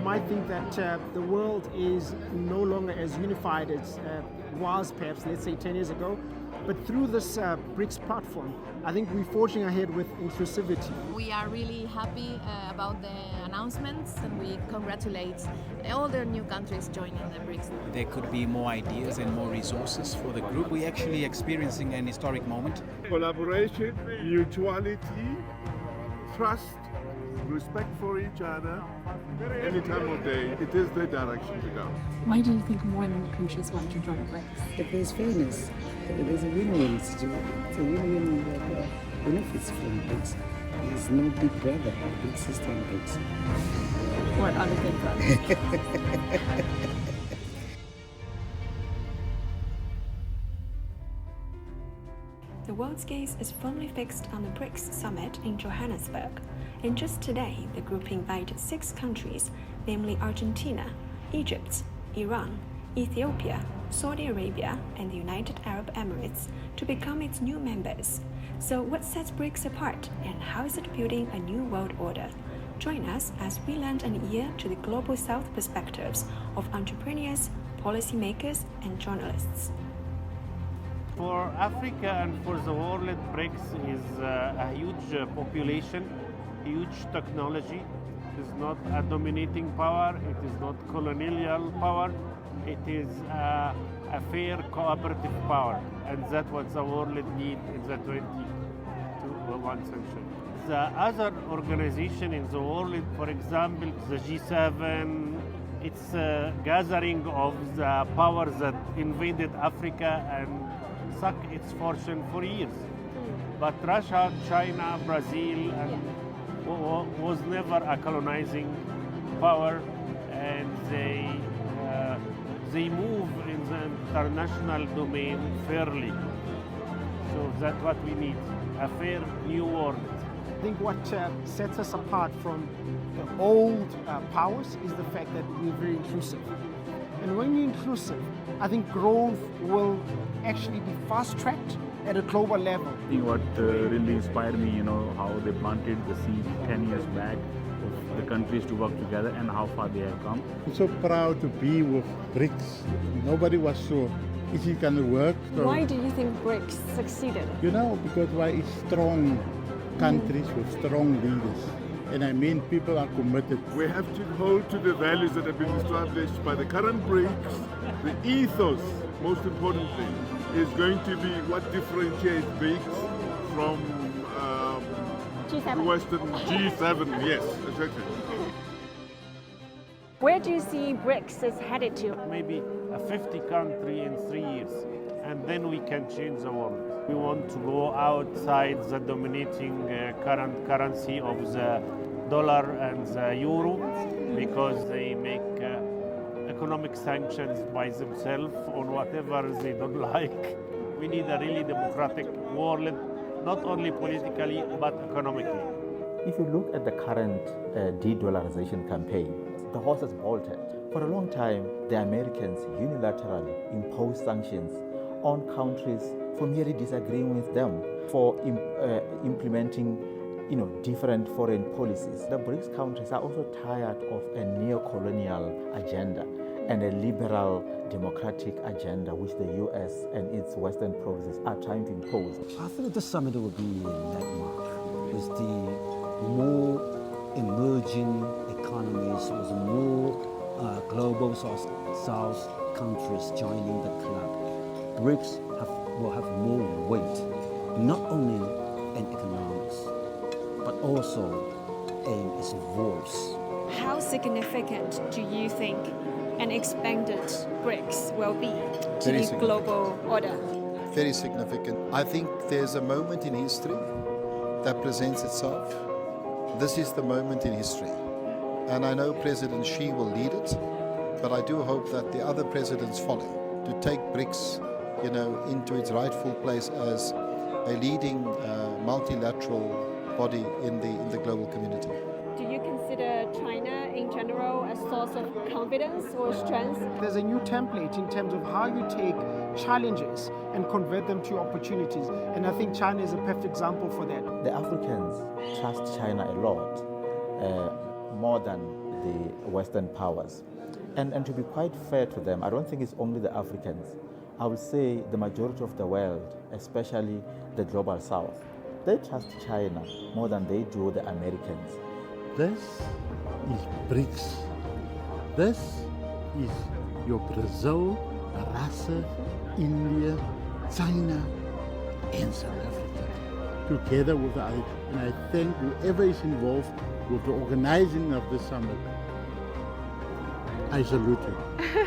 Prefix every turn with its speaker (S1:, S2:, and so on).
S1: you might think that the world is no longer as unified as was perhaps, let's say, 10 years ago. But through this BRICS platform, I think we're forging ahead with inclusivity.
S2: We are really happy about the announcements, and we congratulate all the new countries joining the BRICS.
S3: There could be more ideas and more resources for the group. We're actually experiencing an historic moment.
S4: Collaboration, mutuality, trust, respect for each other, any time of day, it is the direction to go.
S5: Why do you think more and more countries want to join BRICS?
S6: If there's fairness, if there's a win-win situation, it's a win-win benefits from BRICS. There's no big brother, big sister in BRICS.
S5: What are the big brothers?
S7: The world's gaze is firmly fixed on the BRICS summit in Johannesburg. And just today, the group invited 6 countries, namely Argentina, Egypt, Iran, Ethiopia, Saudi Arabia, and the United Arab Emirates, to become its new members. So what sets BRICS apart, and how is it building a new world order? Join us as we lend an ear to the Global South perspectives of entrepreneurs, policymakers, and journalists.
S8: For Africa and for the world, BRICS is a huge population, huge technology. It is not a dominating power, it is not colonial power, it is a fair cooperative power, and that's what the world needs in the 21st century. The other organization in the world, for example, the G7, it's a gathering of the powers that invaded Africa and sucked its fortune for years. But Russia, China, Brazil, and was never a colonizing power, and they move in the international domain fairly. So that's what we need, a fair new world.
S1: I think what sets us apart from the old powers is the fact that we're very inclusive. And when you're inclusive, I think growth will actually be fast-tracked at a global level.
S9: I think what really inspired me, how they planted the seed 10 years back of the countries to work together and how far they have come.
S10: I'm so proud to be with BRICS. Nobody was sure, is it going to work? So,
S5: why do you think BRICS succeeded?
S10: Because why it's strong countries with strong leaders. And I mean people are committed.
S4: We have to hold to the values that have been established by the current BRICS. The ethos, most importantly, is going to be what differentiates BRICS from
S5: G7.
S4: the Western G7, yes, exactly.
S5: Where do you see BRICS is headed to?
S8: Maybe a 50 country in 3 years, and then we can change the world. We want to go outside the dominating current currency of the dollar and the euro, because they make economic sanctions by themselves on whatever they don't like. We need a really democratic world, not only politically but economically.
S11: If you look at the current de-dollarization campaign, the horse has bolted. For a long time, the Americans unilaterally imposed sanctions on countries for merely disagreeing with them, for implementing different foreign policies. The BRICS countries are also tired of a neo-colonial agenda and a liberal democratic agenda which the US and its Western proxies are trying to impose.
S12: I think the summit will be a landmark with the more emerging economies, with more global South countries joining the club. BRICS will have more weight, not only in economics, but also in its voice.
S7: How significant do you think an expanded BRICS will be to the global order?
S13: Very significant. I think there's a moment in history that presents itself. This is the moment in history. And I know President Xi will lead it, but I do hope that the other presidents follow to take BRICS, into its rightful place as a leading multilateral body in the global community.
S5: Do you consider China in general a source of confidence or strength?
S1: There's a new template in terms of how you take challenges and convert them to opportunities. And I think China is a perfect example for that.
S11: The Africans trust China a lot, more than the Western powers. And to be quite fair to them, I don't think it's only the Africans. I would say the majority of the world, especially the global south, they trust China more than they do the Americans.
S10: This is BRICS. This is your Brazil, Russia, India, China, and South Africa, together with the others. And I thank whoever is involved with the organizing of the summit. I salute you.